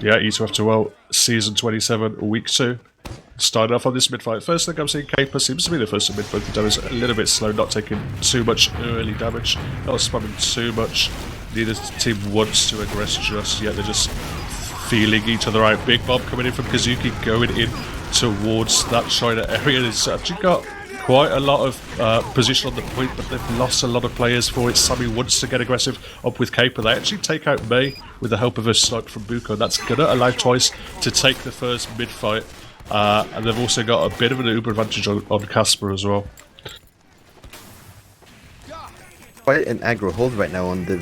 Yeah, ETF2L Season 27, Week 2. Started off on this mid-fight. First thing I'm seeing, Caper seems to be the first to mid-fight. The damage a little bit slow, not taking too much early damage, not spamming too much. Neither team wants to aggress just yet, they're just feeling each other out. Big bomb coming in from Kazuki, going in towards that China area. It's actually got quite a lot of position on the point, but they've lost a lot of players for it. Sammy wants to get aggressive up with Caper. They actually take out Mei with the help of a snipe from Buko, and that's going to allow Twice to take the first mid-fight. And they've also got a bit of an uber advantage on Casper as well. Quite an aggro hold right now on the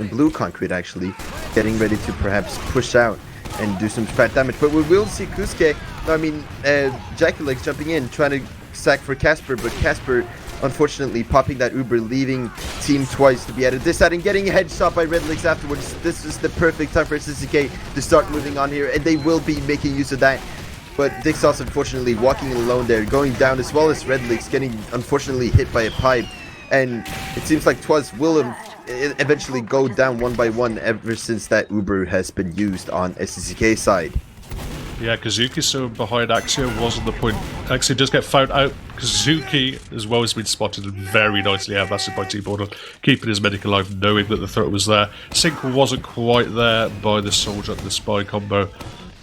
blue concrete, actually, getting ready to perhaps push out and do some fat damage. But we will see Kusuke, Jackie Legs jumping in, trying to sack for Casper, but Casper unfortunately popping that Uber, leaving Team Twice to be at a disadvantage and getting a headshot by Refleks afterwards. This is the perfect time for SDCK to start moving on here, and they will be making use of that. But Dickmann unfortunately walking alone there, going down, as well as Refleks getting unfortunately hit by a pipe. And it seems like Twice will eventually go down one by one ever since that Uber has been used on SDCK side. Yeah, Kazuki's still behind Axio, was on the point. Axio does get found out. Kazuki as well has been spotted and very nicely outlasted by T-Border, keeping his medic alive, knowing that the threat was there. Sync wasn't quite there by the soldier and the spy combo,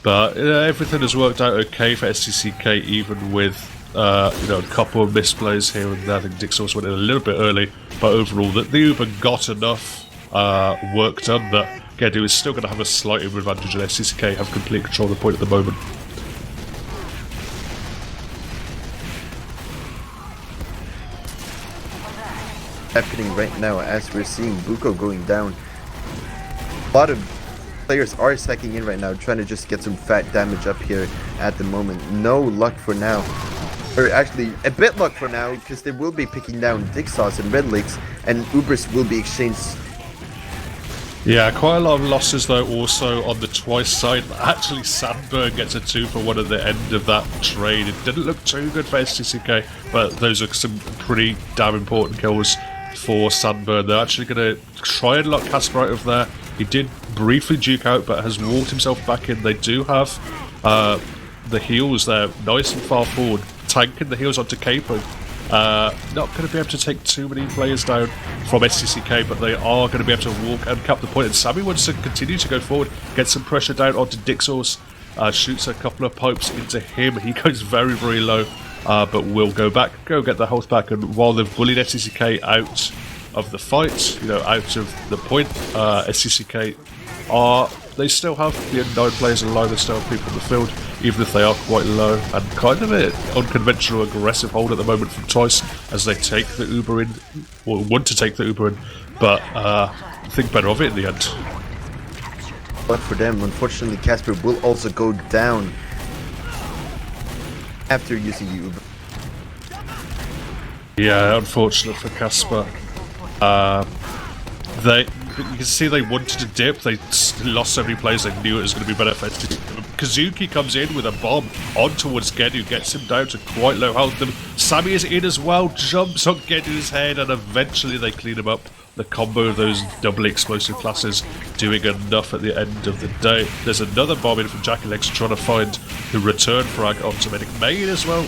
but everything has worked out okay for SDCK, even with a couple of misplays here and there. I think Dix also went in a little bit early, but overall the Uber got enough work done that Gedu is still going to have a slight advantage, and SDCK have complete control of the point at the moment. Happening right now as we're seeing Buko going down. A lot of players are stacking in right now, trying to just get some fat damage up here at the moment. No luck for now. Or actually, a bit luck for now, because they will be picking down Dickmann and Refleks, and Ubers will be exchanged. Yeah, quite a lot of losses though also on the Twice side. Actually, Sandberg gets a 2 for 1 at the end of that trade. It didn't look too good for SDCK, but those are some pretty damn important kills for Sandberg. They're actually going to try and lock Casper out of there. He did briefly duke out, but has walked himself back in. They do have the heals there, nice and far forward, tanking the heals onto Capo. Not going to be able to take too many players down from SDCK, but they are going to be able to walk and cap the point. And Sammy wants to continue to go forward, get some pressure down onto Dixos, shoots a couple of pipes into him. He goes very, very low, but will go back, go get the health back. And while they've bullied SDCK out of the fight, out of the point, SDCK they still have the 9 players alive, they still have people in the field, even if they are quite low, and kind of an unconventional aggressive hold at the moment from Twice as they take the Uber in, or want to take the Uber in, but think better of it in the end. But for them, unfortunately, Casper will also go down after using the Uber. Yeah, unfortunate for Casper. You can see they wanted to dip, they lost so many players, they knew it was going to be better for SDCK. Kazuki comes in with a bomb on towards Gedu, gets him down to quite low health. Sammy is in as well, jumps on Gedu's head, and eventually they clean him up. The combo of those double explosive classes doing enough at the end of the day. There's another bomb in from Jackie Legs trying to find the return frag onto Medic Main as well,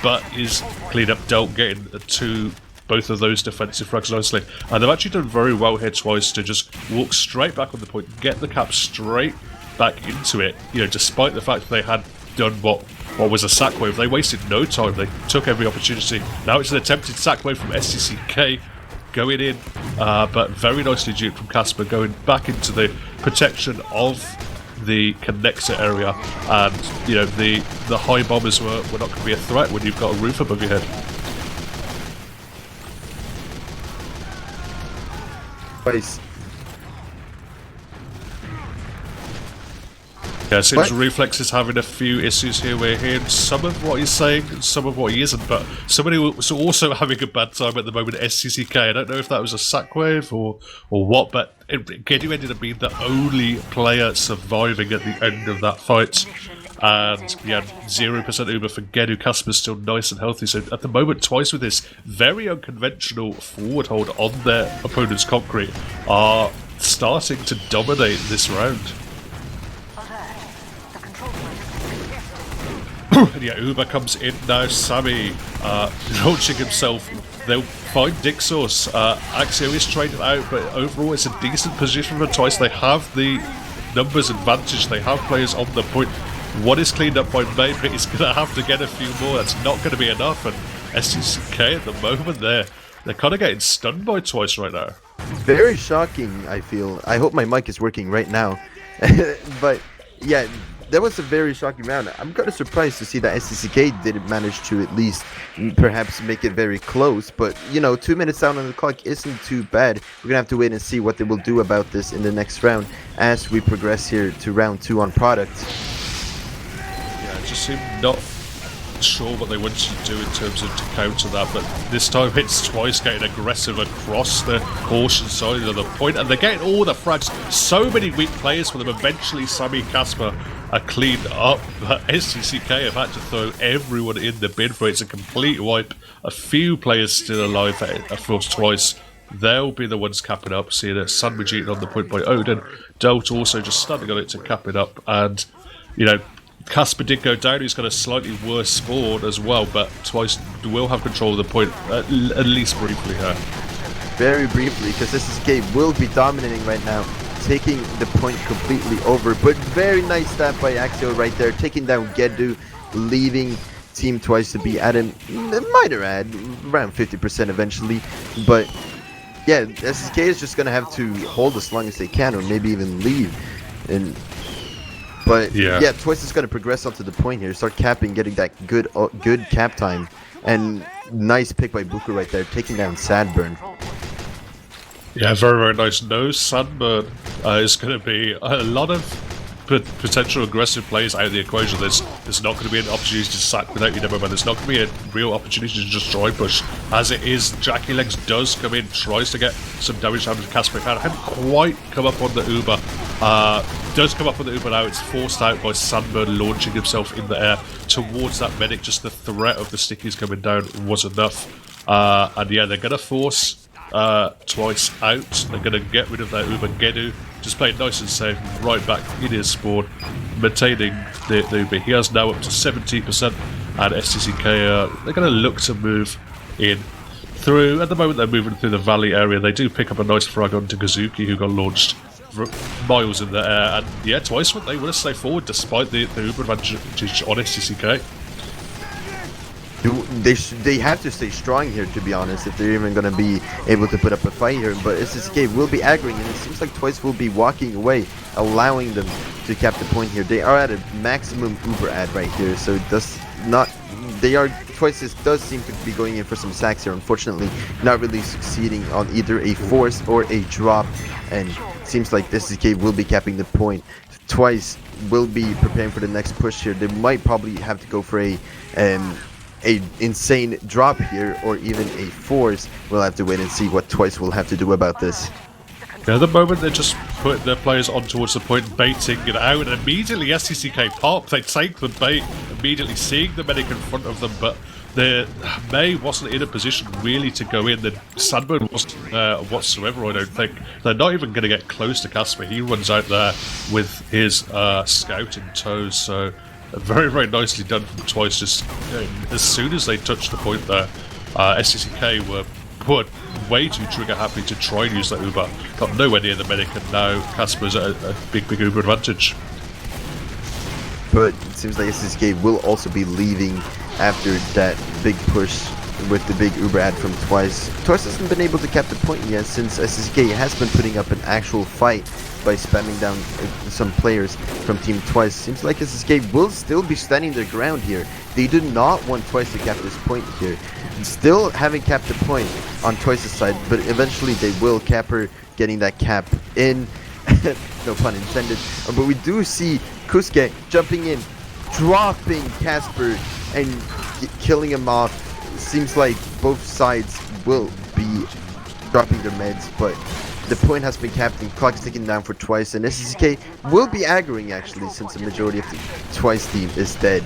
but is cleaned up, dealt, getting both of those defensive frags nicely. And they've actually done very well here Twice to just walk straight back on the point, get the cap straight back into it, despite the fact that they had done what was a sack wave. They wasted no time, they took every opportunity. Now it's an attempted sack wave from SDCK going in, but very nicely duped from Casper, going back into the protection of the connector area, and the high bombers were not going to be a threat when you've got a roof above your head. Yeah, it seems Refleks is having a few issues here. We're hearing some of what he's saying and some of what he isn't, but somebody was also having a bad time at the moment at SDCK. I don't know if that was a sack wave or what, but Gedu ended up being the only player surviving at the end of that fight. And yeah, 0% Uber for Gedu. Casper's still nice and healthy, so at the moment Twice with this very unconventional forward hold on their opponent's concrete are starting to dominate this round. And yeah, Uber comes in now. Sammy launching himself. They'll find Dixos. Axio is traded out, but overall it's a decent position for Twice. They have the numbers advantage. They have players on the point. One is cleaned up by Main, but he's going to have to get a few more. That's not going to be enough. And SDCK at the moment, they're kind of getting stunned by Twice right now. Very shocking, I feel. I hope my mic is working right now. But yeah, that was a very shocking round. I'm kind of surprised to see that SDCK didn't manage to at least perhaps make it very close. But, you know, 2 minutes down on the clock isn't too bad. We're going to have to wait and see what they will do about this in the next round as we progress here to round 2 on product. Yeah, it just seemed not sure what they wanted to do in terms of to counter that, but this time it's Twice getting aggressive across the caution side of the point, and they're getting all the frags. So many weak players for them. Eventually Sammy Casper are cleaned up, but SDCK have had to throw everyone in the bin for it. It's a complete wipe. A few players still alive for Twice. They'll be the ones capping up. See the sandwich eaten on the point by Odin. Delt also just standing on it to cap it up, and you know, Casper did go down. He's got a slightly worse spawn as well, but Twice will have control of the point, at least briefly here. Very briefly, because SDCK will be dominating right now, taking the point completely over. But very nice stab by Axio right there, taking down Gedu, leaving Team Twice to be at a minor ad, around 50% eventually. But yeah, SDCK is just going to have to hold as long as they can, or maybe even leave. But yeah, Twice is going to progress up to the point here, start capping, getting that good cap time. And nice pick by Booker right there, taking down Sadburn. Yeah, very, very nice. No Sunburn is going to be a lot of potential aggressive players out of the equation. There's not going to be an opportunity to sack without your demo man. There's not going to be a real opportunity to just try push. As it is, Jackie Legs does come in, tries to get some damage down to Casper. Hadn't quite come up on the Uber. Does come up on the Uber now. It's forced out by Sunburn launching himself in the air towards that medic. Just the threat of the stickies coming down was enough. And yeah, they're going to force Twice out. They're going to get rid of that Uber. Gedu just played nice and safe, right back in his spawn, maintaining the Uber. He has now up to 70%, and SDCK they're going to look to move in through. At the moment, they're moving through the valley area. They do pick up a nice frag onto Kazuki, who got launched miles in the air, and yeah, Twice they want to stay forward despite the Uber advantage on SDCK. They have to stay strong here, to be honest, if they're even going to be able to put up a fight here. But SDCK will be aggroing, and it seems like Twice will be walking away, allowing them to cap the point here. They are at a maximum Uber ad right here, so it does not. Twice does seem to be going in for some sacks here. Unfortunately, not really succeeding on either a force or a drop, and it seems like SDCK will be capping the point. Twice will be preparing for the next push here. They might probably have to go for a insane drop here, or even a force. We'll have to wait and see what Twice will have to do about this. Yeah, at the moment they just put their players on towards the point, baiting it out, and immediately SDCK pop. They take the bait, immediately seeing the medic in front of them, but May wasn't in a position really to go in. The Sandburn wasn't whatsoever, I don't think. They're not even going to get close to Casper. He runs out there with his scout in tow, so very, very nicely done from Twice. Just as soon as they touched the point there, SDCK were put way too trigger happy to try and use that Uber. Got nowhere near the medic, and now Casper's at a big Uber advantage. But it seems like SDCK will also be leaving after that big push with the big Uber ad from Twice. Twice hasn't been able to cap the point yet, since SDCK has been putting up an actual fight by spamming down some players from Team Twice. Seems like SDCK will still be standing their ground here. They do not want Twice to cap this point here. Still haven't capped the point on Twice's side, but eventually they will cap her, getting that cap in. No pun intended. But we do see KritzKast jumping in, dropping Casper, and killing him off. Seems like both sides will be dropping their meds, but the point has been capped and clock is ticking down for Twice, and SDCK will be aggroing actually, since the majority of the Twice team is dead.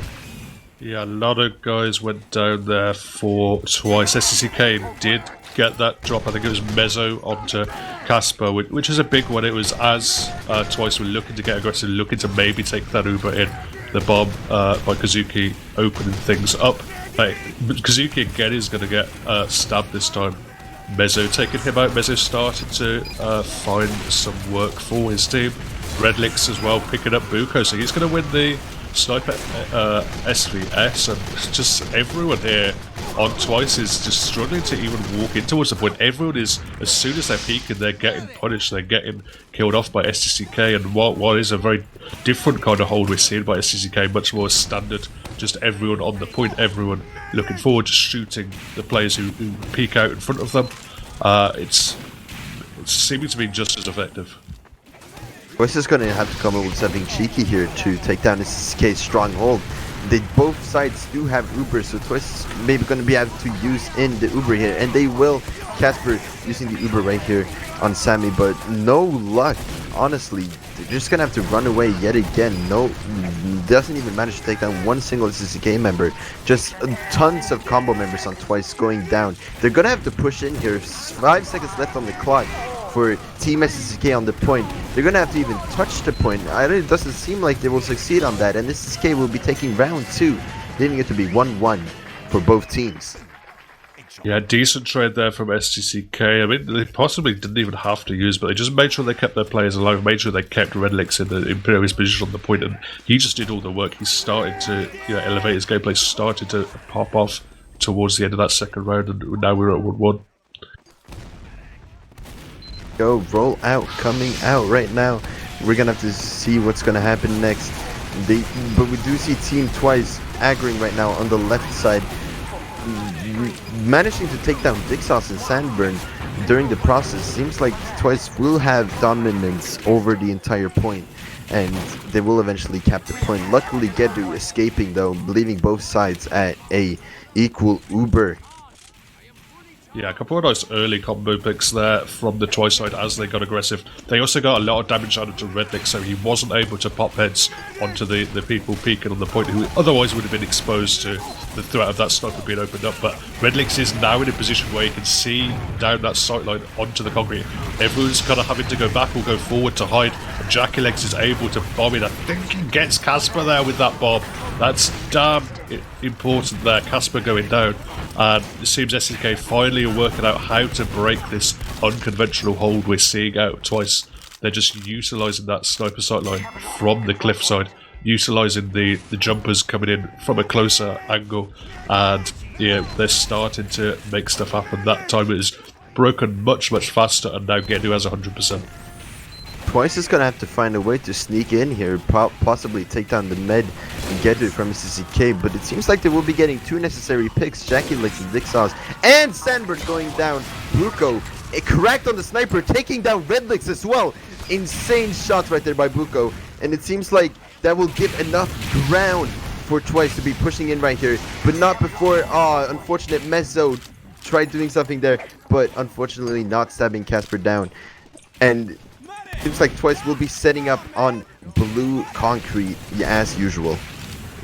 Yeah, a lot of guys went down there for Twice. SDCK did get that drop. I think it was Mezzo onto Casper, which is a big one. It was as Twice were looking to get aggressive, looking to maybe take that Uber in. the bomb by Kazuki opening things up. Kazuki again is going to get stabbed this time. Mezzo taking him out. Mezzo started to find some work for his team. Refleks as well picking up Buko, so he's going to win the sniper SVS, and just everyone here on Twice is just struggling to even walk in towards the point. Everyone is, as soon as they're peeking, they're getting punished, they're getting killed off by SDCK, and what is a very different kind of hold we're seeing by SDCK, much more standard, just everyone on the point, everyone looking forward, just shooting the players who peek out in front of them. It's seeming to be just as effective. Twice is going to have to come up with something cheeky here to take down SDCK's stronghold. Both sides do have Uber, so Twice is maybe going to be able to use in the Uber here, and they will. Casper using the Uber right here on Sammy, but no luck. Honestly, they're just going to have to run away yet again. No, doesn't even manage to take down one single SDCK member. Just tons of combo members on Twice going down. They're going to have to push in here. 5 seconds left on the clock for Team SDCK on the point. They're going to have to even touch the point. It doesn't seem like they will succeed on that, and SDCK will be taking round 2, leaving it to be 1-1 for both teams. Yeah, decent trade there from SDCK. I mean, they possibly didn't even have to use, but they just made sure they kept their players alive, made sure they kept Refleks in the Imperialist position on the point, and he just did all the work. He started to elevate his gameplay, started to pop off towards the end of that second round, and now we're at 1-1. Go, roll out, coming out right now. We're gonna have to see what's gonna happen next. But we do see Team Twice aggroing right now on the left side, managing to take down Dixos and Sandburn during the process. Seems like Twice will have dominance over the entire point, and they will eventually cap the point. Luckily, Gedu escaping though, leaving both sides at a equal Uber. Yeah, a couple of nice early combo picks there from the Twice side as they got aggressive. They also got a lot of damage out of Refleks, so he wasn't able to pop heads onto the people peeking on the point who otherwise would have been exposed to the threat of that sniper being opened up. But Refleks is now in a position where he can see down that sight line onto the concrete. Everyone's kind of having to go back or go forward to hide, and Jackylegs is able to bomb it. I think he gets Casper there with that bomb. That's damn important there, Casper going down. And it seems SDK finally are working out how to break this unconventional hold we're seeing out Twice. They're just utilising that sniper sight line from the cliffside, utilising the jumpers coming in from a closer angle, and yeah, they're starting to make stuff happen. That time it is broken much faster, and now Gedu has 100%. Twice is gonna have to find a way to sneak in here, possibly take down the med and get it from SDCK, but it seems like they will be getting 2 necessary picks. Jackylegs and Dixos, and Sandberg going down. Buko, correct on the sniper, taking down Refleks as well. Insane shots right there by Buko, and it seems like that will give enough ground for Twice to be pushing in right here, but not before, unfortunate Mezzo tried doing something there, but unfortunately not stabbing Casper down. And seems like Twice will be setting up on blue concrete as usual.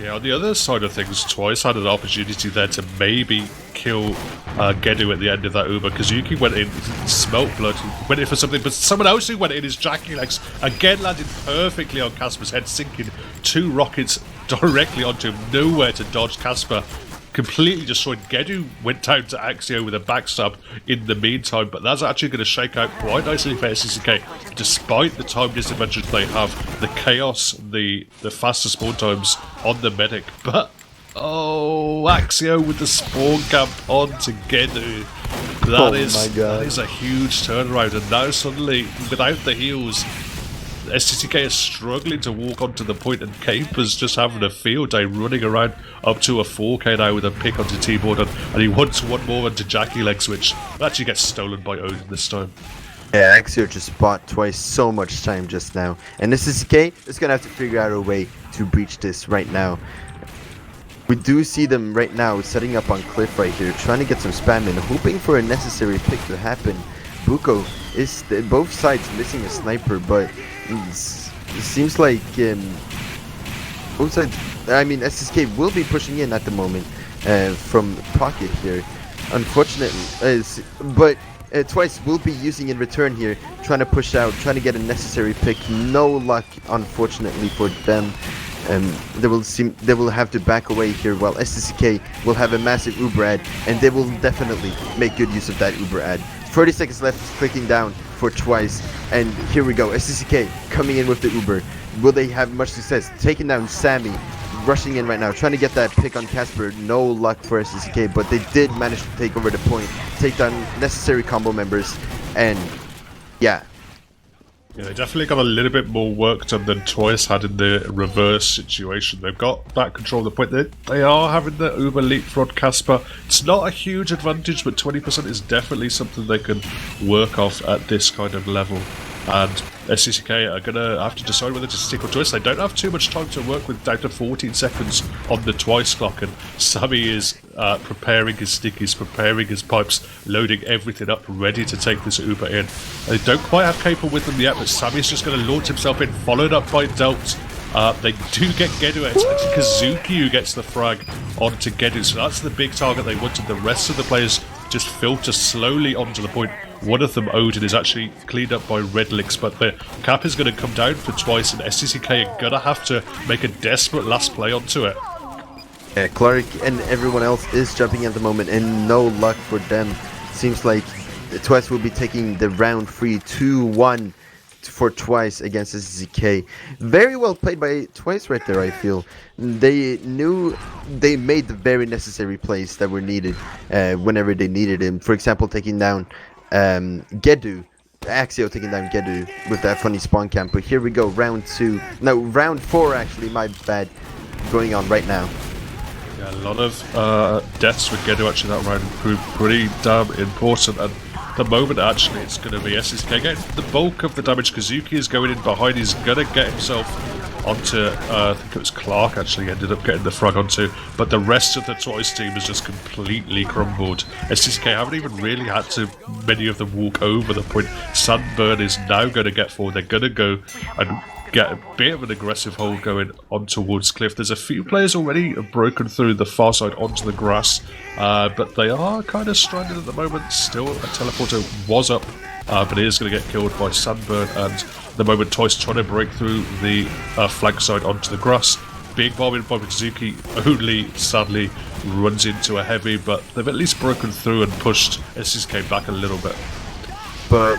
Yeah, on the other side of things, Twice had an opportunity there to maybe kill Gedu at the end of that Uber. Kazuki went in, smelt blood, went in for something, but someone else who went in is Jackylegs, again landed perfectly on Casper's head, sinking 2 rockets directly onto him, nowhere to dodge. Casper completely destroyed. Gedu went down to Axio with a backstab in the meantime, but that's actually going to shake out quite nicely for SDCK, despite the time disadvantage they have, the chaos, the faster spawn times on the medic. But oh, Axio with the spawn camp onto Gedu. That is a huge turnaround, and now suddenly, without the heals, SDCK is struggling to walk onto the point, and Caper's just having a field day, running around up to a 4K now with a pick onto T-board, and he wants one more onto Jackylegs, which actually gets stolen by Odin this time. Yeah, Axio just bought Twice so much time just now, and SDCK is going to have to figure out a way to breach this right now. We do see them right now setting up on cliff right here, trying to get some spam in, hoping for a necessary pick to happen. Buko is both sides missing a sniper, but it seems like both sides, I mean, SDCK will be pushing in at the moment from pocket here, unfortunately, but Twice will be using in return here, trying to push out, trying to get a necessary pick. No luck, unfortunately, for them. they will have to back away here, while SDCK will have a massive Uber ad, and they will definitely make good use of that Uber ad. 30 seconds left, clicking down for Twice, and here we go. SDCK coming in with the Uber. Will they have much success? Taking down Sammy, rushing in right now, trying to get that pick on Casper. No luck for SDCK, but they did manage to take over the point, take down necessary combo members, and yeah. Yeah, they definitely got a little bit more work done than Twice had in the reverse situation. They've got that control of the point. They are having the Uber leapfrog Casper. It's not a huge advantage, but 20% is definitely something they can work off at this kind of level. And SDCK are going to have to decide whether to stick or twist. They don't have too much time to work with, down to 14 seconds on the Twice clock, and Sammy is preparing his stickies, preparing his pipes, loading everything up, ready to take this Uber in. They don't quite have Caper with them yet, but Sammy's just going to launch himself in, followed up by Delt. They do get Gedu. It's actually Kazuki who gets the frag onto Gedu, so that's the big target they wanted. The rest of the players just filter slowly onto the point. One of them, Odin, is actually cleaned up by Refleks, but the cap is going to come down for Twice, and SDCK are going to have to make a desperate last play onto it. Yeah, Clark and everyone else is jumping at the moment, and no luck for them. Seems like Twice will be taking the round free 2-1 for Twice against SDCK. Very well played by Twice right there, I feel. They knew they made the very necessary plays that were needed whenever they needed him. For example, taking down Gedu, Axio taking down Gedu with that funny spawn camp. But here we go, round 4 actually, my bad, going on right now. Yeah, a lot of deaths with Gedu actually that round proved pretty damn important, and the moment actually it's going to be SDCK getting the bulk of the damage. Kazuki is going in behind, he's going to get himself onto, I think it was Clark actually ended up getting the frag onto, but the rest of the Twice team has just completely crumbled. SDCK haven't even really had to, many of them, walk over the point. Sunburn is now going to get forward, they're going to go and get a bit of an aggressive hold going on towards Cliff. There's a few players already broken through the far side onto the grass, but they are kind of stranded at the moment. Still, a teleporter was up, but it is going to get killed by Sunburn, and the moment Twice trying to break through the flank side onto the grass. Big bomb in by Kazuki, only sadly runs into a heavy, but they've at least broken through and pushed SDCK back a little bit. But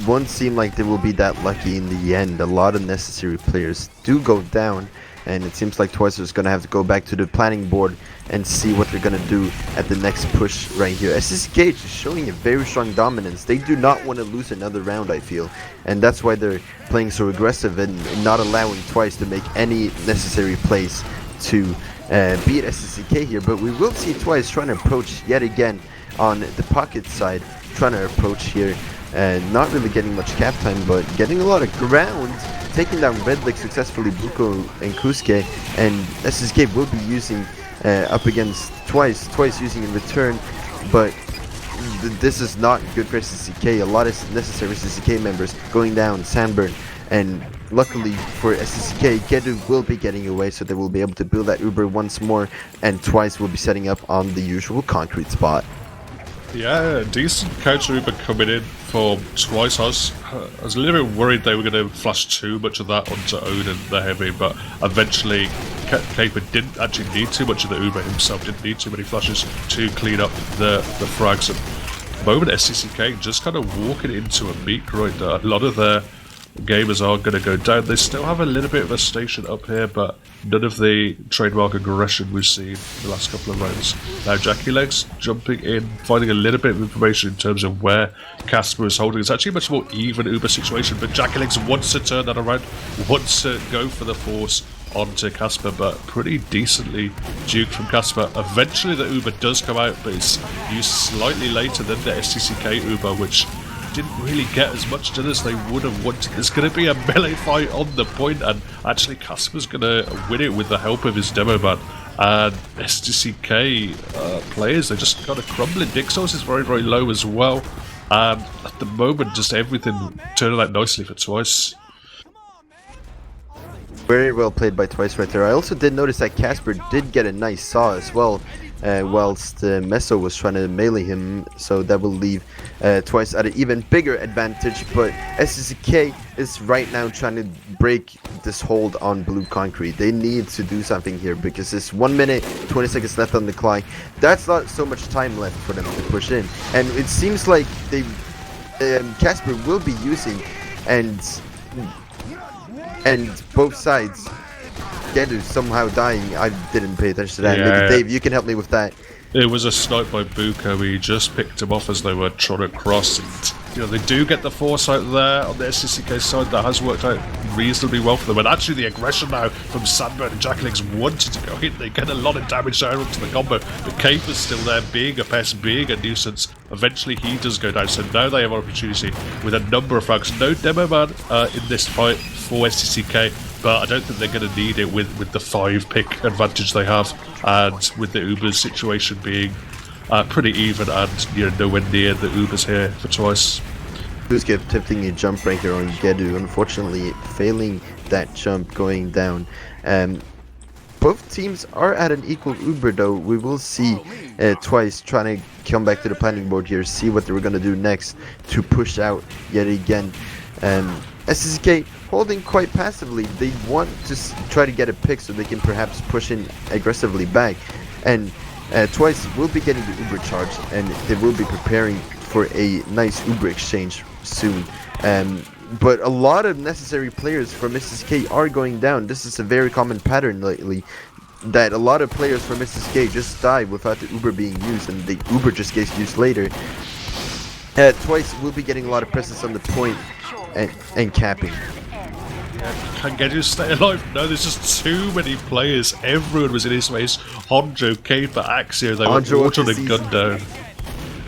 won't seem like they will be that lucky in the end. A lot of necessary players do go down, and it seems like Twice is going to have to go back to the planning board and see what they're going to do at the next push right here. SDCK is showing a very strong dominance. They do not want to lose another round, I feel, and that's why they're playing so aggressive and not allowing Twice to make any necessary plays to beat SDCK here. But we will see Twice trying to approach yet again on the pocket side, trying to approach here. Not really getting much cap time, but getting a lot of ground, taking down Refleks successfully, Buko and Kusuke, and SDCK will be using up against Twice using in return, but this is not good for SDCK. A lot of necessary SDCK members going down, Sandburn, and luckily for SDCK, Gedu will be getting away, so they will be able to build that Uber once more, and Twice will be setting up on the usual concrete spot. Yeah, decent counter Uber coming in for Twice. I was a little bit worried they were going to flash too much of that onto Odin, the heavy, but eventually Caper didn't actually need too much of the Uber himself, didn't need too many flashes to clean up the frags. And the moment SDCK just kind of walking into a meek right there. A lot of their gamers are going to go down. They still have a little bit of a station up here, but none of the trademark aggression we've seen the last couple of rounds. Now Jackie Legs jumping in, finding a little bit of information in terms of where Casper is holding. It's actually a much more even Uber situation, but Jackie Legs wants to turn that around, wants to go for the force onto Casper, but pretty decently duked from Casper. Eventually the Uber does come out, but it's used slightly later than the SDCK Uber, which didn't really get as much done as they would have wanted. There's going to be a melee fight on the point, and actually Casper's going to win it with the help of his demo man. And SDCK players, they're just kind of crumbling. Dick source is very, very low as well. And at the moment, just everything turning out nicely for Twice. Very well played by Twice right there. I also did notice that Casper did get a nice saw as well. whilst Meso was trying to melee him, so that will leave Twice at an even bigger advantage. But SDCK is right now trying to break this hold on blue concrete. They need to do something here because it's 1 minute 20 seconds left on the clock. That's not so much time left for them to push in, and it seems like they Casper will be using and both sides. Gedu somehow dying. I didn't pay attention to that. Yeah. Maybe Dave, you can help me with that. It was a snipe by Buko. He just picked him off as they were trying to cross. And, you know, they do get the foresight there on the SDCK side. That has worked out reasonably well for them. And actually, the aggression now from Sandburn and Jackalings wanted to go in. They get a lot of damage down onto the combo. The Cape is still there, being a pest, being a nuisance. Eventually, he does go down. So now they have an opportunity with a number of frags. No Demo Man in this fight for SDCK. But I don't think they're going to need it with the 5-pick advantage they have, and with the Ubers situation being pretty even, and nowhere near the Ubers here for Twice. Kuske attempting a jump breaker on Gedu, unfortunately failing that jump, going down. Both teams are at an equal Uber though. We will see Twice trying to come back to the planning board here, see what they were going to do next to push out yet again. SDCK holding quite passively. They want to try to get a pick so they can perhaps push in aggressively back. And Twice will be getting the Uber charge, and they will be preparing for a nice Uber exchange soon. But a lot of necessary players from SDCK are going down. This is a very common pattern lately, that a lot of players from SDCK just die without the Uber being used, and the Uber just gets used later. Twice will be getting a lot of presence on the point and capping. Can Gedu stay alive? No, there's just too many players. Everyone was in his face. Honjo, Caper, Axio, they were all trying to gun down.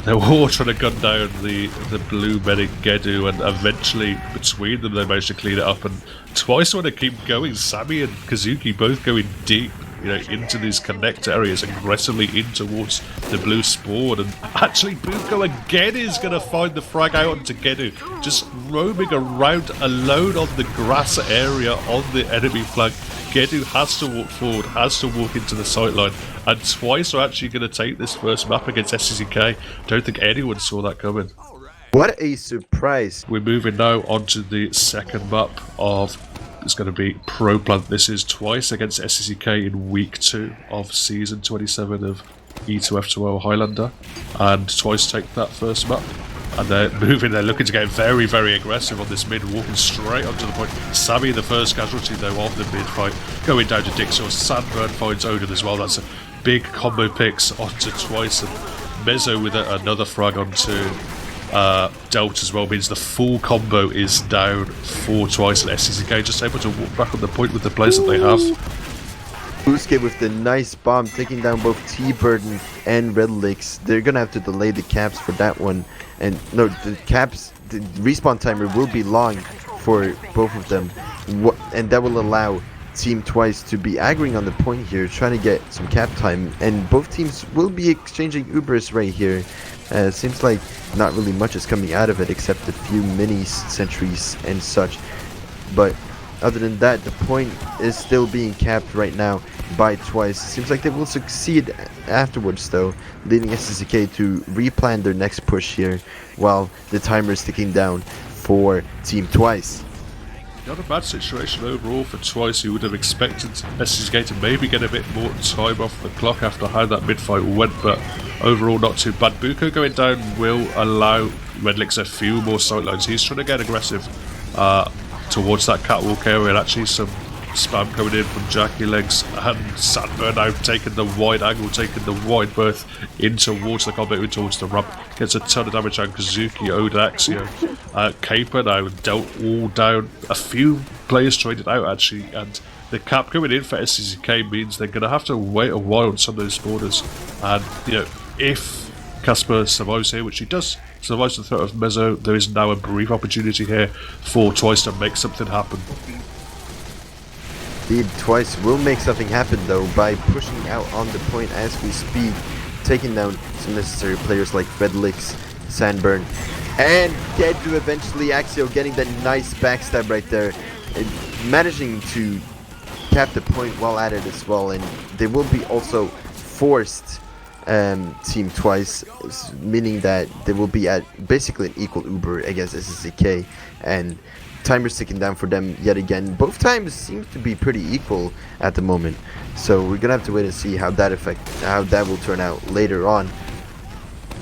They were all trying to gun down the blue medic Gedu, and eventually between them they managed to clean it up. And Twice want to keep going. Sammy and Kazuki both going deep, into these connect areas, aggressively in towards the blue spawn. And actually Buko again is going to find the frag out onto Gedu, just roaming around alone on the grass area on the enemy flag. Gedu has to walk forward, has to walk into the sightline, and Twice are actually going to take this first map against SDCK. Don't think anyone saw that coming. What a surprise. We're moving now onto the second map of, it's going to be Proplant. This is Twice against SDCK in week 2 of season 27 of E2F2L Highlander, and Twice take that first map. And they're moving, they're looking to get very, very aggressive on this mid, walking straight onto the point. Sammy, the first casualty though of the mid fight, going down to Dixon. Sandburn finds Odin as well. That's a big combo picks onto Twice, and Mezzo with another frag onto Delta as well, means the full combo is down for Twice, and SDCK just able to walk back on the point with the players that they have. Kuske with the nice bomb, taking down both T-Burden and Refleks. They're gonna have to delay the caps for that one. And no, the caps, the respawn timer will be long for both of them. And that will allow Team Twice to be aggroing on the point here, trying to get some cap time. And both teams will be exchanging Ubers right here. Seems like not really much is coming out of it except a few minis, sentries, and such. But other than that, the point is still being capped right now by Twice. Seems like they will succeed afterwards though, leading SDCK to replan their next push here while the timer is ticking down for Team Twice. Not a bad situation overall for Twice. You would have expected SDCK to maybe get a bit more time off the clock after how that mid-fight went, but overall not too bad. Buko going down will allow Refleks a few more sightlines. He's trying to get aggressive towards that catwalk area, and actually some spam coming in from Jackie Legs, and Sandburn now taking the wide angle, taking the wide berth in towards the combat, in towards the ramp. Gets a ton of damage on Kazuki, Oda, Axio. Caper now dealt all down. A few players traded out actually, and the cap coming in for SDCK means they're going to have to wait a while on some of those borders. And if Casper survives here, which he does, survives the threat of Mezzo, there is now a brief opportunity here for Twice to make something happen. Indeed, Twice will make something happen though by pushing out on the point as we speak, taking down some necessary players like Refleks, Sandburn, and Gedu eventually. Axio getting that nice backstab right there, and managing to cap the point while at it as well. And they will be also forced Team Twice, meaning that they will be at basically an equal Uber against SDCK, and timer's ticking down for them yet again. Both times seem to be pretty equal at the moment, so we're gonna have to wait and see how that will turn out later on.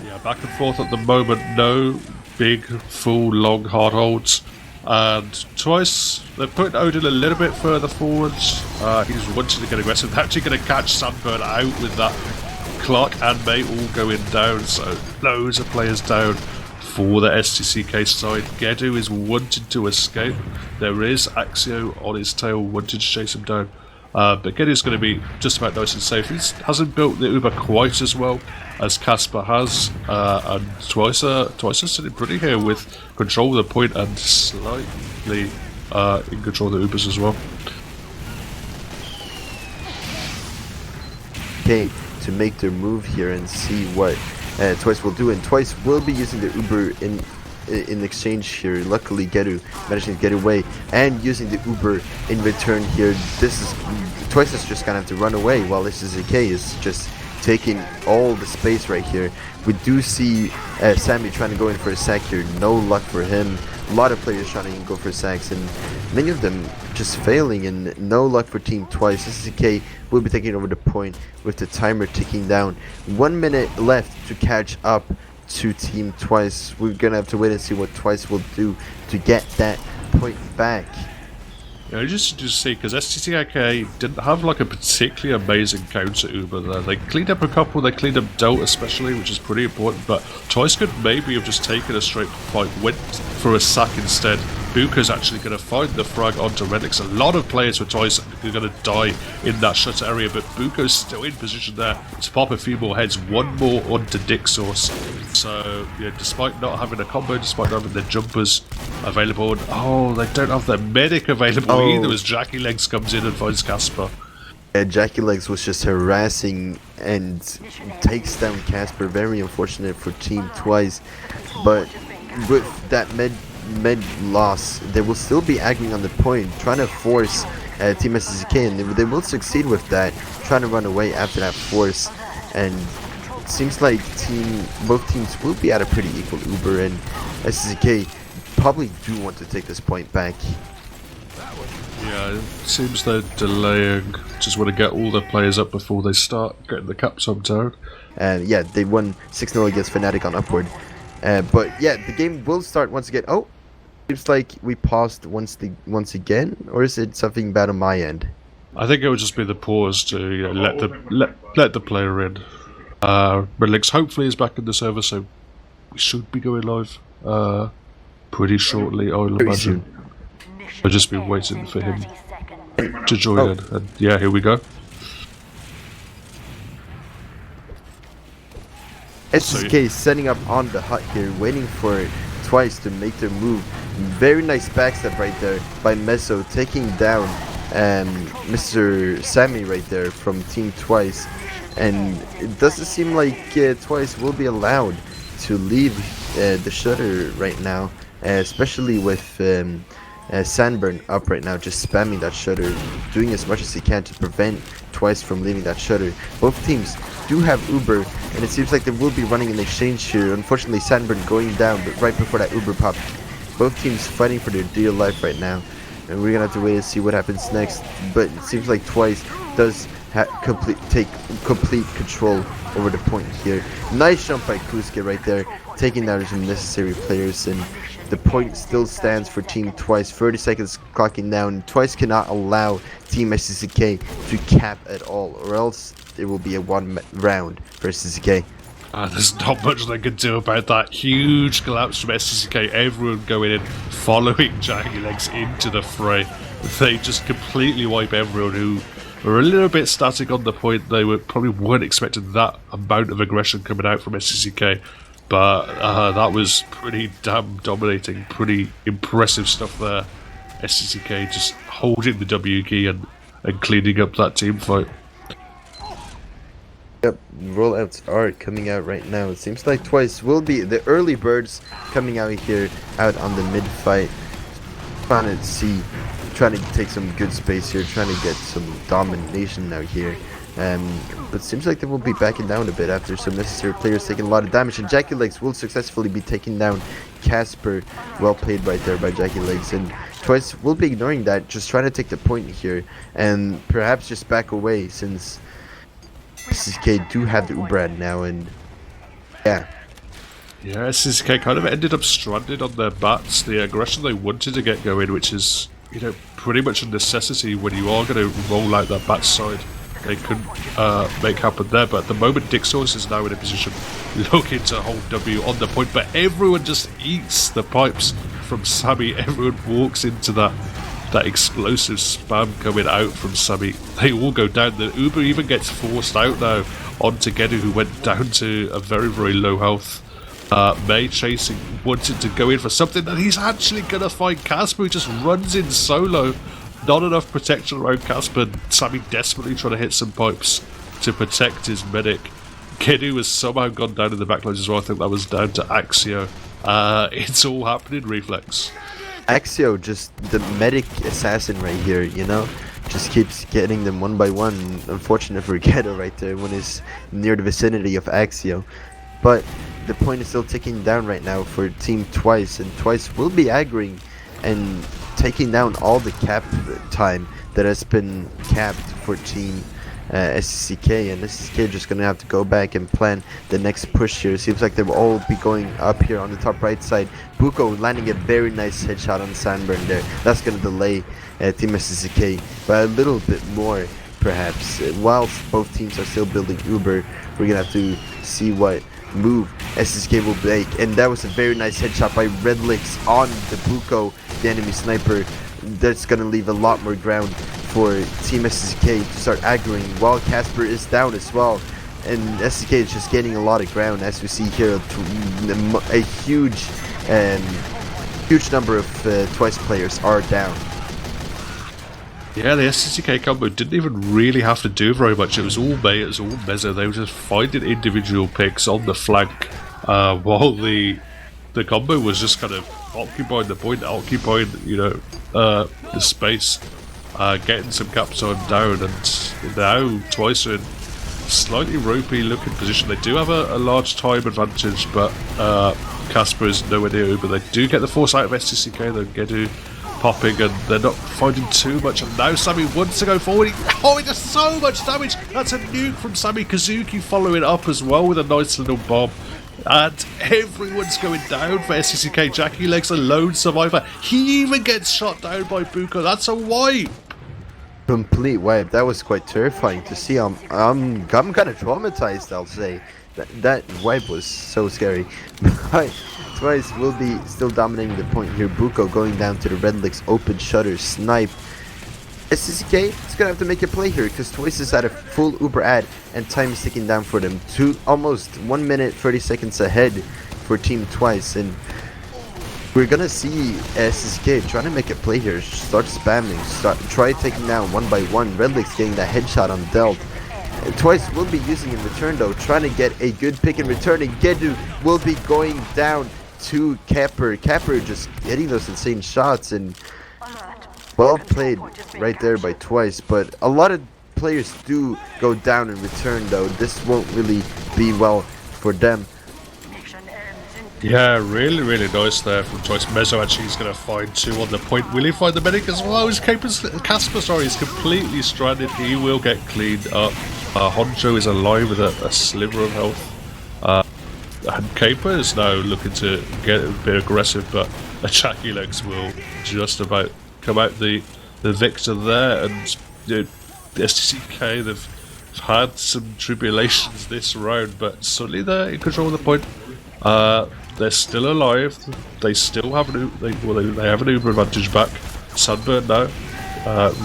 Yeah, back and forth at the moment. No big, full, long hard holds. And Twice, they're putting Odin a little bit further forwards. He's wanting to get aggressive. They're actually going to catch Sunburn out with that. Clark and May all going down, so loads of players down for the SDCK side. Gedu is wanting to escape. There is Axio on his tail wanting to chase him down. But Gedu's going to be just about nice and safe. He hasn't built the Uber quite as well as Casper has, and Twice is sitting pretty here with control of the point and slightly in control of the Ubers as well. Okay, to make their move here and see what Twice will do, and Twice will be using the Uber in exchange here. Luckily Gedu managing to get away and using the Uber in return here. Twice is just gonna have to run away while SDCK is just taking all the space right here. We do see Sammy trying to go in for a sack here. No luck for him. A lot of players trying to go for sacks and many of them just failing, and no luck for Team Twice. SDCK will be taking over the point with the timer ticking down. 1 minute left to catch up to Team Twice. We're gonna have to wait and see what Twice will do to get that point back. Yeah, just to see, because SDCK didn't have like a particularly amazing counter Uber there. They cleaned up a couple, they cleaned up Delt especially, which is pretty important, but Twice could maybe have just taken a straight fight, went for a sack instead. Buka's actually going to find the frag onto Refleks. A lot of players for Twice are going to die in that shutter area, but Buka's still in position there to pop a few more heads, one more onto Dick Source. So, yeah, despite not having a combo, despite not having the jumpers available, and oh, they don't have their medic available either as Jackie Legs comes in and finds Casper. Jackie Legs was just harassing and takes down Casper. Very unfortunate for Team Twice, but with that mid loss, they will still be acting on the point, trying to force Team SDCK, and they will succeed with that, trying to run away after that force. And it seems like both teams will be at a pretty equal Uber, and SDCK probably do want to take this point back. Yeah, it seems they're delaying. Just want to get all their players up before they start getting the caps on down. And yeah, they won 6-0 against Fnatic on Upward. But yeah, the game will start once again. Oh, seems like we paused once again, or is it something bad on my end? I think it would just be the pause to let the player in. Refleks hopefully is back in the server, so we should be going live pretty shortly, I will imagine. I'll just be waiting for him to join in, and yeah, here we go. SDCK setting up on the hut here, waiting for Twice to make their move. Very nice backstab right there by Meso, taking down Mr. Sammy right there from Team Twice. And it doesn't seem like Twice will be allowed to leave the shutter right now, especially with Sandburn up right now, just spamming that shutter, doing as much as he can to prevent Twice from leaving that shutter. Both teams do have Uber, and it seems like they will be running an exchange here. Unfortunately, Sandburn going down, but right before that Uber pop, both teams fighting for their dear life right now, and we're gonna have to wait and see what happens next. But it seems like Twice does take complete control over the point here. Nice jump by KritzKast right there, taking down some necessary players, and the point still stands for Team Twice. 30 seconds clocking down. Twice cannot allow Team SDCK to cap at all, or else it will be a one round for SDCK. There's not much they can do about that huge collapse from SDCK. Everyone going in, following Jackie Legs into the fray. They just completely wipe everyone who were a little bit static on the point. They probably weren't expecting that amount of aggression coming out from SDCK. But that was pretty damn dominating, pretty impressive stuff there. SDCK just holding the W key and cleaning up that team fight. Yep, rollouts are coming out right now. It seems like Twice will be the early birds coming out here, out on the mid fight. Trying to take some good space here, trying to get some domination out here. But seems like they will be backing down a bit after some necessary players taking a lot of damage, and Jackie Legs will successfully be taking down Casper. Well played right there by Jackie Legs, and Twice will be ignoring that, just trying to take the point here and perhaps just back away, since SDCK do have the Ubrad now. And yeah, SDCK kind of ended up stranded on their bats. The aggression they wanted to get going, which is, you know, pretty much a necessity when you are going to roll out that bat side, they couldn't make happen there. But at the moment, Dixos is now in a position looking to hold W on the point, but everyone just eats the pipes from Sammy. Everyone walks into that explosive spam coming out from Sammy. They all go down. The Uber even gets forced out now onto Gedu, who went down to a very, very low health. May chasing, wanted to go in for something that he's actually going to find Casper, who just runs in solo. Not enough protection around Casper. Sammy desperately trying to hit some pipes to protect his medic. Gedu has somehow gone down in the backlines as well. I think that was down to Axio. It's all happening, Refleks. Axio, just the medic assassin right here, you know, just keeps getting them one by one. Unfortunate for Gedu right there when he's near the vicinity of Axio. But the point is still ticking down right now for Team Twice, and Twice will be aggroing and taking down all the cap time that has been capped for Team SDCK, and SDCK just gonna have to go back and plan the next push here. Seems like they will all be going up here on the top right side. Buko landing a very nice headshot on Sandburn there. That's gonna delay Team SDCK by a little bit more, perhaps. Whilst both teams are still building Uber, we're gonna have to see what move SDCK will make, and that was a very nice headshot by Refleks on the Buko, the enemy sniper. That's gonna leave a lot more ground for Team SDCK to start aggroing, while Casper is down as well, and SDCK is just gaining a lot of ground. As we see here, a huge number of Twice players are down. Yeah, the SDCK combo didn't even really have to do very much. It was all May, it was all Mezzo. They were just finding individual picks on the flank, while the combo was just kind of occupying the point, occupying, you know, the space, getting some caps on down, and now Twice are in slightly ropey looking position. They do have a large time advantage, but Casper is nowhere near Uber. They do get the force out of SDCK, though Gedu popping, and they're not finding too much. And now Sammy wants to go forward. He does so much damage. That's a nuke from Sammy. Kazuki following up as well with a nice little bomb. And everyone's going down for SDCK. Jackie Legs a lone survivor. He even gets shot down by Buko. That's a wipe. Complete wipe. That was quite terrifying to see. I'm kind of traumatized, I'll say. That wipe was so scary. But Twice will be still dominating the point here. Buko going down to the Refleks open shutter snipe. SDCK is gonna have to make a play here, because Twice is at a full Uber ad and time is ticking down for them. Almost 1 minute 30 seconds ahead for Team Twice, and we're gonna see SDCK trying to make a play here. Start spamming, try taking down one by one. Refleks getting that headshot on Delt. Twice will be using in return though, trying to get a good pick in return, and Gedu will be going down to Capper. Capper just getting those insane shots, and well played right there by Twice. But a lot of players do go down in return though. This won't really be well for them. Yeah, really, really nice there from Twice. Mezzo actually is going to find two on the point. Will he find the medic as well? Casper, sorry, is completely stranded. He will get cleaned up. Honcho is alive with a sliver of health. And Caper is now looking to get a bit aggressive, but Jackie Legs will just about come out the victor there. And you know, the SDCK, they've had some tribulations this round, but suddenly they're in control of the point. They're still alive. They still have they have an Uber advantage back. Sunburn now,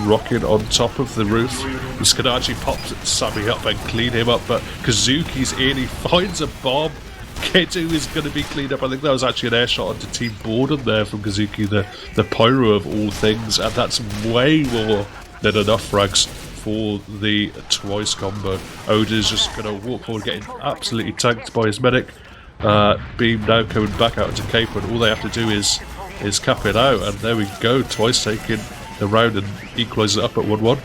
rocking on top of the roof. He's gonna actually pop Sammy up and clean him up, but Kazuki's in. He finds a bomb. K2 is gonna be cleaned up. I think that was actually an air shot onto Team Borden there from Kazuki, the pyro of all things, and that's way more than enough frags for the Twice combo. Oda's just gonna walk forward, getting absolutely tanked by his medic. Beam now coming back out to Cape, and all they have to do is cap it out, and there we go. Twice taking the round and equalising it up at 1-1.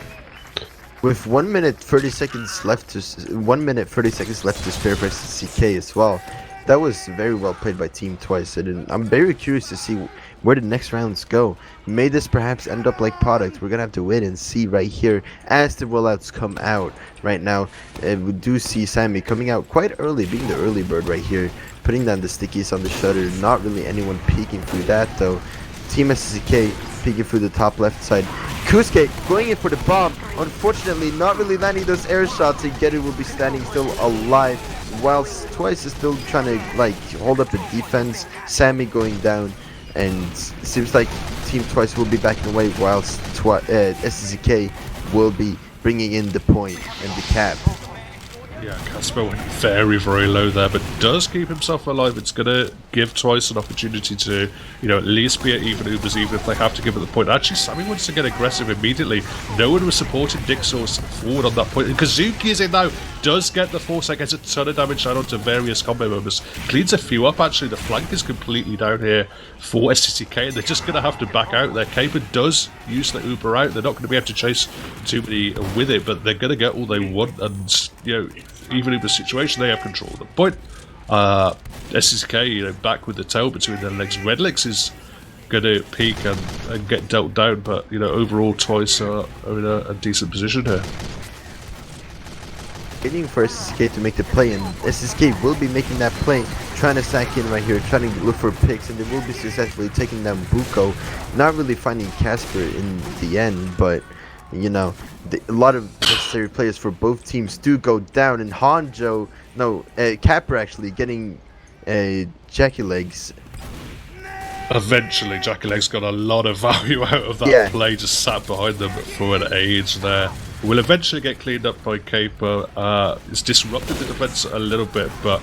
With 1 minute 30 seconds left to 1 minute 30 seconds left to spare for SDCK as well. That was very well played by Team Twice, and I'm very curious to see where the next rounds go. May this perhaps end up like Product? We're gonna have to wait and see right here as the rollouts come out. Right now, we do see Sammy coming out quite early, being the early bird right here, putting down the stickies on the shutter. Not really anyone peeking through that though. Team SDCK peeking through the top left side. KritzKast going in for the bomb. Unfortunately, not really landing those air shots, and Gedu will be standing still alive, whilst Twice is still trying to like hold up the defense. Sammy going down, and seems like Team Twice will be backing away, whilst SDCK will be bringing in the point and the cap. Yeah, Casper went very, very low there, but does keep himself alive. It's going to give Twice an opportunity to, you know, at least be at even Ubers, even if they have to give it the point. Actually, Sammy wants to get aggressive immediately. No one was supporting Dicksource forward on that point. And Kazuki is in now, does get the foresight, gets a ton of damage down onto various combo members. Cleans a few up, actually. The flank is completely down here for SDCK, and they're just going to have to back out. Their Caper does use the Uber out. They're not going to be able to chase too many with it, but they're going to get all they want, and, you know, even in the situation, they have control of the point. SDCK, you know, back with the tail between their legs. Refleks is going to peak and get dealt down, but, you know, overall, Twice are in a decent position here. Waiting for SDCK to make the play, and SDCK will be making that play, trying to sack in right here, trying to look for picks, and they will be successfully taking down Buko. Not really finding Casper in the end, but, you know, a lot of necessary players for both teams do go down, and Capper actually getting Jackie Legs. Eventually, Jackie Legs got a lot of value out of that play, just sat behind them for an age there. Will eventually get cleaned up by Caper. It's disrupted the defense a little bit, but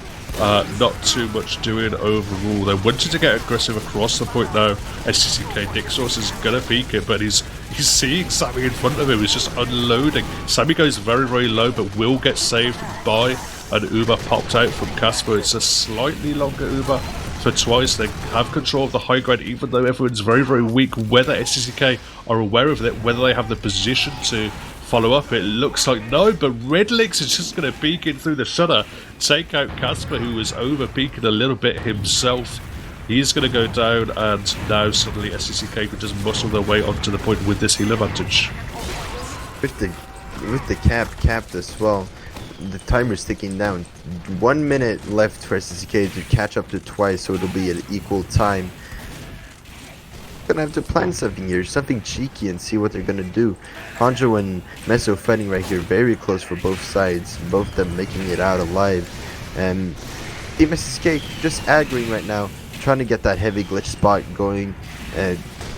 not too much doing overall. They wanted to get aggressive across the point now. SDCK Dicksource is gonna peek it, but he's seeing Sammy in front of him. He's just unloading. Sammy goes very, very low, but will get saved by an Uber popped out from Casper. It's a slightly longer Uber for Twice. They have control of the high ground, even though everyone's very, very weak. Whether SDCK are aware of it, whether they have the position to follow up, it looks like no, but Refleks is just going to peek in through the shutter, take out Casper, who was over peeking a little bit himself. He's going to go down, and now suddenly SDCK can just muscle their way onto the point with this heal advantage. With the capped as well, the timer's ticking down. 1 minute left for SDCK to catch up to Twice, so it'll be an equal time. Gonna have to plan something here, something cheeky, and see what they're gonna do. Hanjo and Meso fighting right here, very close for both sides, both of them making it out alive. And Team SDCK just aggroing right now, trying to get that heavy glitch spot going,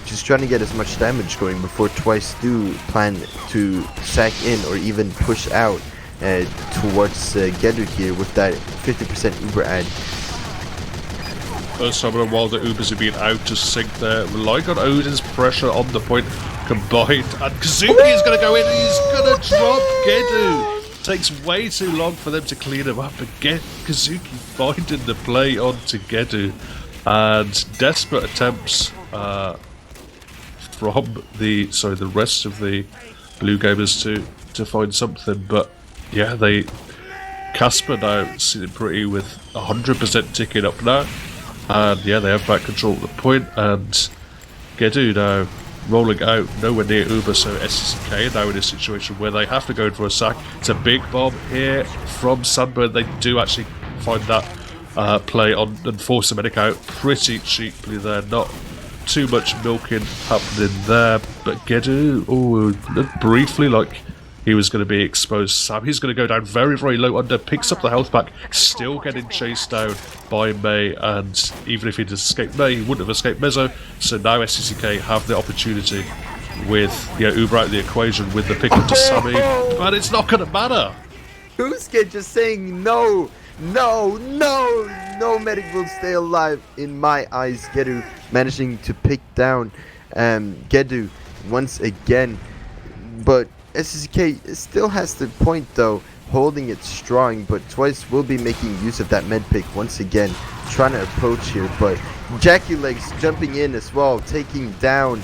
just trying to get as much damage going before Twice do plan to sack in or even push out towards Gedu here with that 50% Uber ad. First time in a while the Ubers have been out to sync there, relying on Odin's pressure on the point combined, and Kazuki is going to go in and he's going to drop Gedu. Takes way too long for them to clean him up, and get Kazuki finding the play onto Gedu, and desperate attempts from the rest of the blue gamers to find something, but yeah, Casper now sitting pretty with 100% ticking up now. And yeah, they have back control of the point, and Gedu now rolling out nowhere near Uber, so SDCK now in a situation where they have to go in for a sack. It's a big bomb here from Sunburn. They do actually find that play on and force the medic out pretty cheaply there. Not too much milking happening there, but Gedu, looked briefly like he was going to be exposed. Sammy's going to go down very, very low under, picks up the health pack, still getting chased down by May, and even if he'd escaped May, he wouldn't have escaped Mezzo, so now SDCK have the opportunity with Uber out of the equation with the pick up to Sammy, but it's not going to matter. KritzKast just saying no, medic will stay alive in my eyes. Gedu managing to pick down Gedu once again, but SDCK still has the point though, holding it strong, but Twice will be making use of that med pick once again, trying to approach here, but Jackie Legs jumping in as well, taking down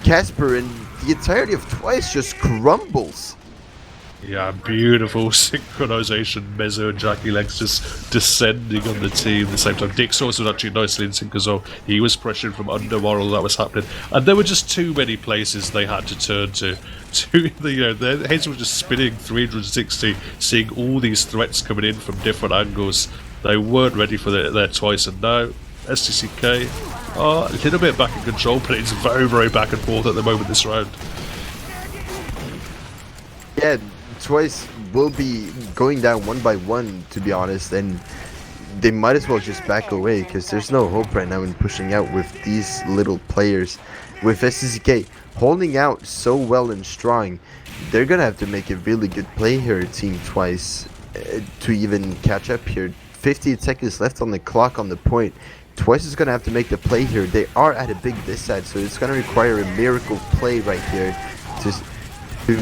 Casper, and the entirety of Twice just crumbles. Yeah, beautiful synchronization. Mezzo and Jackie Legs just descending on the team at the same time. Dick Source was actually nicely in sync as well. He was pressuring from under while all that was happening. And there were just too many places they had to turn to. Their heads were just spinning 360, seeing all these threats coming in from different angles. They weren't ready for their twice, and now SDCK are a little bit back in control, but it's very, very back and forth at the moment this round. Yeah, Twice will be going down one by one, to be honest, and they might as well just back away because there's no hope right now in pushing out with these little players. With SDCK holding out so well and strong, they're gonna have to make a really good play here, Team Twice, to even catch up here. 15 seconds left on the clock on the point. Twice is gonna have to make the play here. They are at a big disadvantage, so it's gonna require a miracle play right here to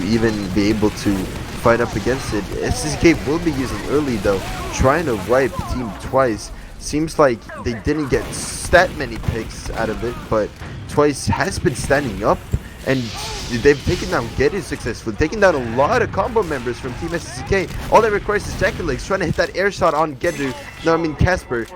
even be able to fight up against it. SDCK will be using early though, trying to wipe Team Twice. Seems like they didn't get that many picks out of it, but Twice has been standing up, and they've taken down Gedu successfully, taking down a lot of combo members from Team SDCK. All that requires is Jackie Legs trying to hit that air shot on Gedu. No, I mean Casper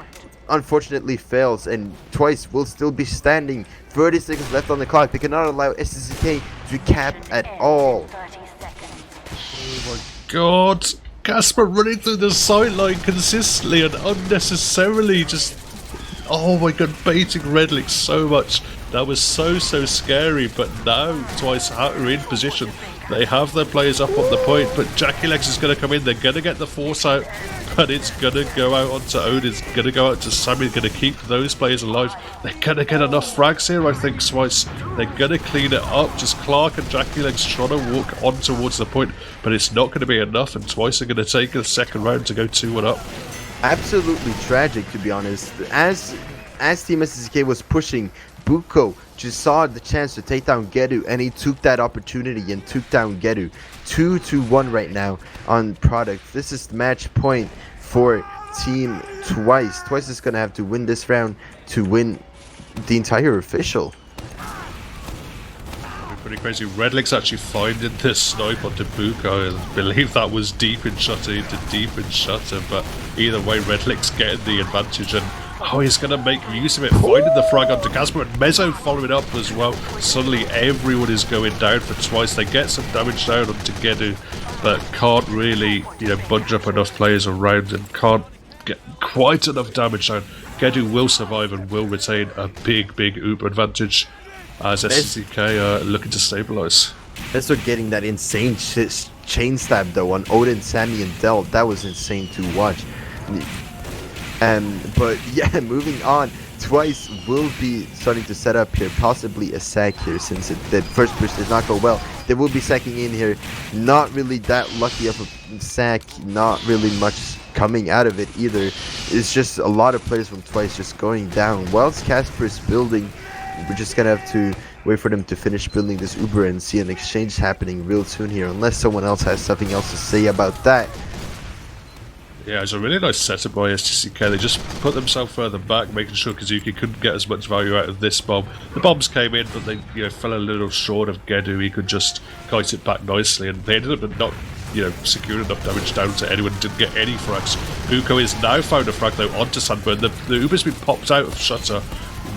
unfortunately fails, and Twice will still be standing. 30 seconds left on the clock. They cannot allow SDCK to cap at all. Oh my god, Casper running through the sideline consistently and unnecessarily, just, oh my god, baiting Refleks so much. That was so scary, but now Twice are in position. They have their players up on the point, but Jackie Legs is going to come in. They're going to get the force out, but it's going to go out onto Odin. It's going to go out to Sammy. Going to keep those players alive. They're going to get enough frags here, I think, Twice. They're going to clean it up. Just Clark and Jackie Legs trying to walk on towards the point, but it's not going to be enough, and Twice are going to take a second round to go 2-1 up. Absolutely tragic, to be honest. As Team SDCK was pushing, Buko just saw the chance to take down Gedu, and he took that opportunity and took down Gedu. 2-1 right now on product. This is the match point for Team Twice. Twice is going to have to win this round to win the entire official. Pretty crazy. Refleks actually finding this snipe onto Buko. I believe that was deep in shutter into deep in shutter, but either way, Refleks getting the advantage, and oh, he's going to make use of it, finding the frag onto Casper, and Mezzo following up as well. Suddenly everyone is going down for Twice. They get some damage down onto Gedu, but can't really, bunch up enough players around and can't get quite enough damage down. Gedu will survive and will retain a big Uber advantage as SDCK are looking to stabilize. Mezzo getting that insane chain stab though on Odin, Sammy, and Del. That was insane to watch. But yeah, moving on, Twice will be starting to set up here, possibly a sack here, since the first push did not go well. They will be sacking in here, not really that lucky of a sack, not really much coming out of it either. It's just a lot of players from Twice just going down. Whilst Casper's building, we're just gonna have to wait for them to finish building this Uber and see an exchange happening real soon here, unless someone else has something else to say about that. Yeah, it's a really nice setup by SDCK. They just put themselves further back, making sure Kazuki couldn't get as much value out of this bomb. The bombs came in, but they fell a little short of Gedu. He could just kite it back nicely, and they ended up not securing enough damage down to anyone. Didn't get any frags. Buko has now found a frag though onto Sandburn. The Uber's been popped out of shutter.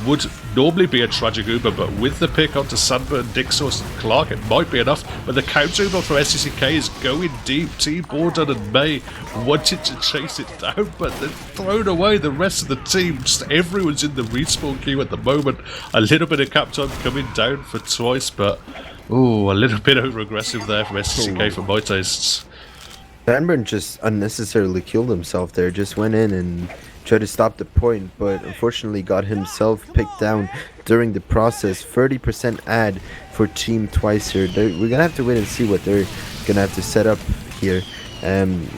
Would normally be a tragic Uber, but with the pick onto Sandburn, Dixos and Clark, it might be enough. But the counter Uber from SDCK is going deep. Team Borden and May wanted to chase it down, but they've thrown away the rest of the team. Just everyone's in the respawn queue at the moment. A little bit of cap time coming down for Twice, but a little bit over aggressive there from SDCK for my tastes. Sandburn just unnecessarily killed himself there, just went in and tried to stop the point, but unfortunately got himself picked down during the process. 30% ad for Team Twice here. We're gonna have to wait and see what they're gonna have to set up here.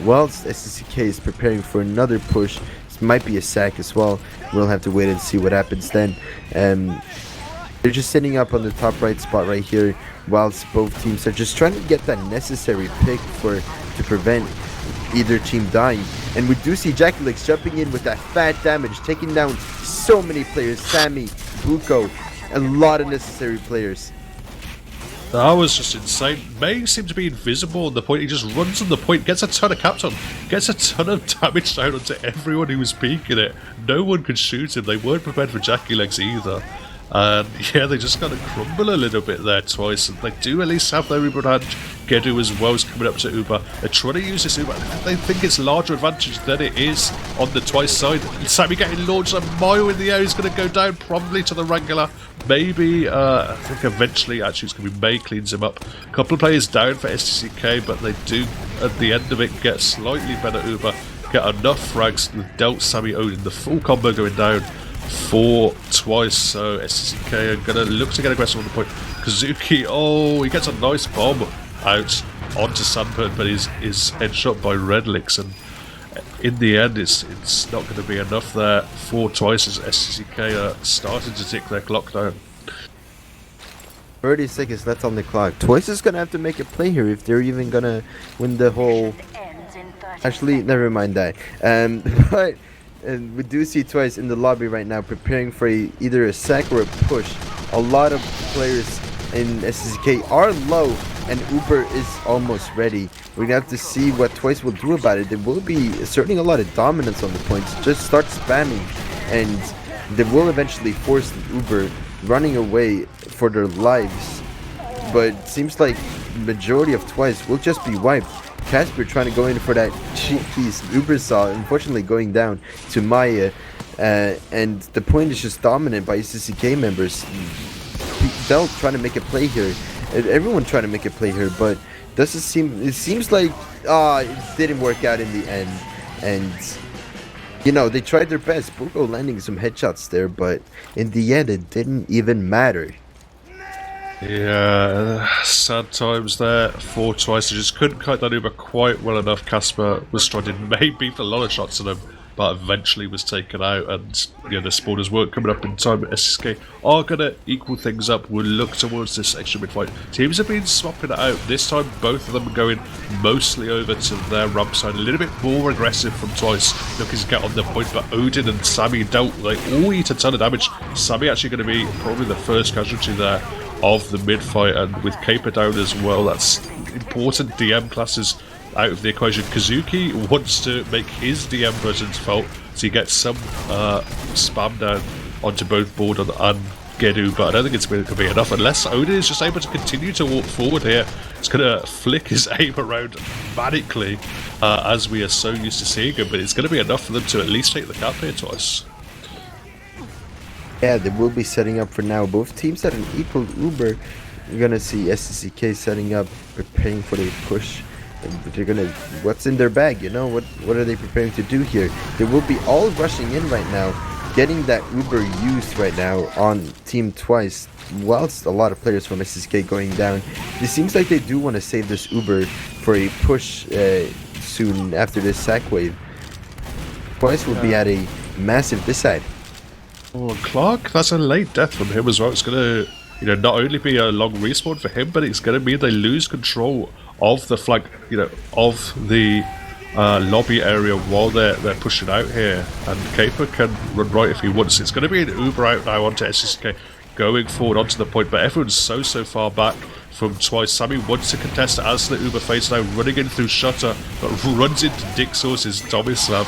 Whilst SDCK is preparing for another push, this might be a sack as well. We'll have to wait and see what happens then. They're just sitting up on the top right spot right here, whilst both teams are just trying to get that necessary pick to prevent either team dying. And we do see Jackie Legs jumping in with that fat damage, taking down so many players. Sammy, Buko, a lot of necessary players. That was just insane. May seemed to be invisible on the point. He just runs on the point, gets a ton of caps on, gets a ton of damage down onto everyone who was peeking it. No one could shoot him. They weren't prepared for Jackie Legs either. And yeah, they just kind of crumble a little bit there twice. And they do at least have their Uber in hand. Gedu as well is coming up to Uber. They're trying to use this Uber. They think it's larger advantage than it is on the twice side. Sammy getting launched a mile in the air. He's going to go down probably to the Wrangler. Maybe, I think eventually, actually, it's going to be May cleans him up. A couple of players down for SDCK, but they do, at the end of it, get slightly better Uber. Get enough frags with Delt, Sammy, Odin. The full combo going down for twice. So SDCK are going to look to get aggressive on the point. Kazuki, oh, he gets a nice bomb out onto Sandberg, but is headshot by Redlix, and in the end it's not going to be enough there for twice as SDCK are starting to tick their clock down. 30 seconds left on the clock. Twice is going to have to make a play here if they're even going to win the whole... Actually, never mind that. But we do see Twice in the lobby right now preparing for either a sack or a push. A lot of players in SDCK are low, and Uber is almost ready. We're gonna have to see what Twice will do about it. There will be asserting a lot of dominance on the points. Just start spamming, and they will eventually force the Uber running away for their lives. But it seems like the majority of Twice will just be wiped. Casper trying to go in for that cheeky Uber saw, unfortunately going down to Maya, and the point is just dominant by SDCK members. Delt trying to make a play here, everyone trying to make a play here, but it seems like it didn't work out in the end. And you know, they tried their best, Burgo landing some headshots there, but in the end it didn't even matter. Yeah, sad times there for Twice. They just couldn't kite that Uber quite well enough. Casper was trying to maybe put a lot of shots on him, but eventually was taken out, and yeah, the spawners weren't coming up in time. SDCK are going to equal things up. We'll look towards this extra mid fight. Teams have been swapping it out. This time both of them are going mostly over to their ramp side, a little bit more aggressive from Twice, looking to get on the point, but Odin and Sammy Delt, they all eat a ton of damage. Sammy actually going to be probably the first casualty there of the mid fight, and with Caper down as well, that's important DM classes out of the equation. Kazuki wants to make his DM presence felt, so he gets some spam down onto both Borden and Gedu, but I don't think it's going to be enough unless Odin is just able to continue to walk forward here. It's going to flick his aim around manically, as we are so used to seeing him, but it's going to be enough for them to at least take the cap here Twice. Yeah, they will be setting up for now. Both teams at an equal Uber. You're gonna see SDCK setting up, preparing for the push. They're gonna, what's in their bag, you know? What are they preparing to do here? They will be all rushing in right now, getting that Uber used right now on Team Twice, whilst a lot of players from SDCK going down. It seems like they do want to save this Uber for a push soon after this sack wave. Twice will be at a massive this side. Oh, Clark, that's a late death from him as well. It's going to, you know, not only be a long respawn for him, but it's going to mean they lose control of the flag, you know, of the lobby area while they're pushing out here. And Caper can run right if he wants. It's going to be an Uber out now onto SDCK, going forward onto the point, but everyone's so far back from Twice. Sammy wants to contest as the Uber fades now, running in through Shutter, but runs into Dick Source's Tomislav.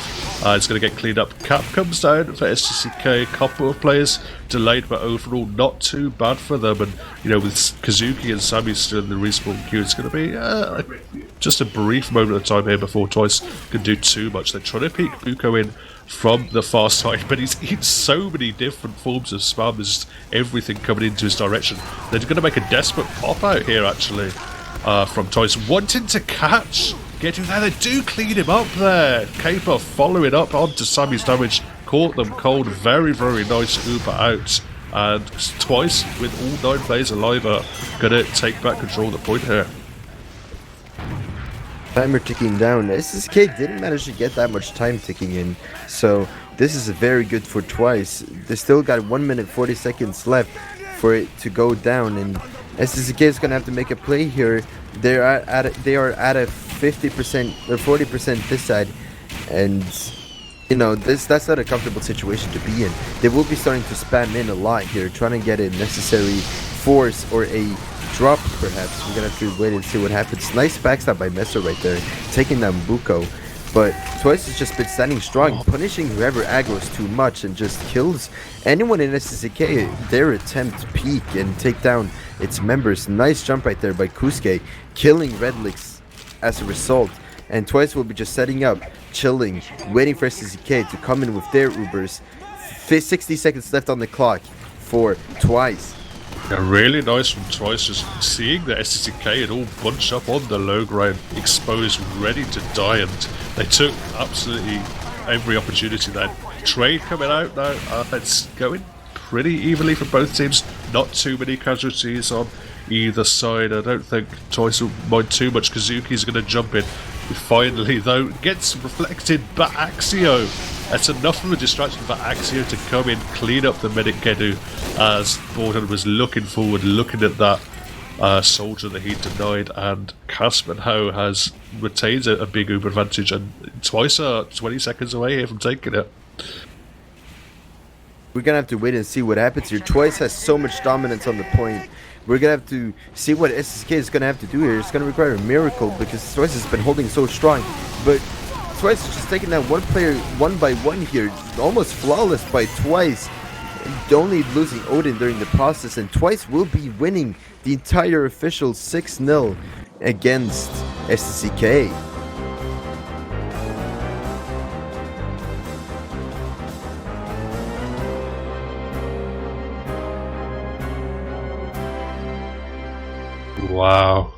It's going to get cleaned up. Cap comes down for SDCK. A couple of players delayed, but overall not too bad for them. And you know, with Kazuki and Sammy still in the respawn queue, it's going to be just a brief moment of time here before Twice can do too much. They're trying to peek Buko in from the far side, but he's eaten so many different forms of spam. There's just everything coming into his direction. They're going to make a desperate pop out here, actually, from Twice, wanting to catch Gedu there. They do clean him up there. Caper following up onto Sammy's damage, caught them cold. Very, very nice Uber out. And Twice, with all 9 players alive, are going to take back control of the point here. Timer ticking down. SDCK didn't manage to get that much time ticking in, so this is very good for Twice. They still got 1 minute 40 seconds left for it to go down, and SDCK is gonna have to make a play here. They are at a 50% or 40% this side, and you know, that's not a comfortable situation to be in. They will be starting to spam in a lot here, trying to get a necessary force or a drop, perhaps. We're gonna have to wait and see what happens. Nice backstab by Messer right there, taking down Buko. But Twice has just been standing strong, punishing whoever aggros too much and just kills anyone in SDCK. Their attempt to peek and take down its members. Nice jump right there by KritzKast, killing Refleks as a result. And Twice will be just setting up, chilling, waiting for SDCK to come in with their Ubers. 60 seconds left on the clock for Twice. Yeah, really nice from Twice, just seeing the SDCK had all bunched up on the low ground, exposed, ready to die, and they took absolutely every opportunity. That trade coming out now, it's going pretty evenly for both teams. Not too many casualties on either side. I don't think Twice will mind too much. Kazuki's going to jump in. Finally, though, gets reflected by Axio. That's enough of a distraction for Axio to come in, clean up the medic Kedu, as Borden was looking forward, looking at that soldier that he denied, and Kasmanho has retains a big Uber advantage, and Twice are 20 seconds away here from taking it. We're gonna have to wait and see what happens here. Twice has so much dominance on the point. We're gonna have to see what SDCK is gonna have to do here. It's gonna require a miracle because Twice has been holding so strong. But Twice is just taking down one player one by one here. Almost flawless by Twice. Only losing Odin during the process. And Twice will be winning the entire official 6-0 against SDCK. Wow.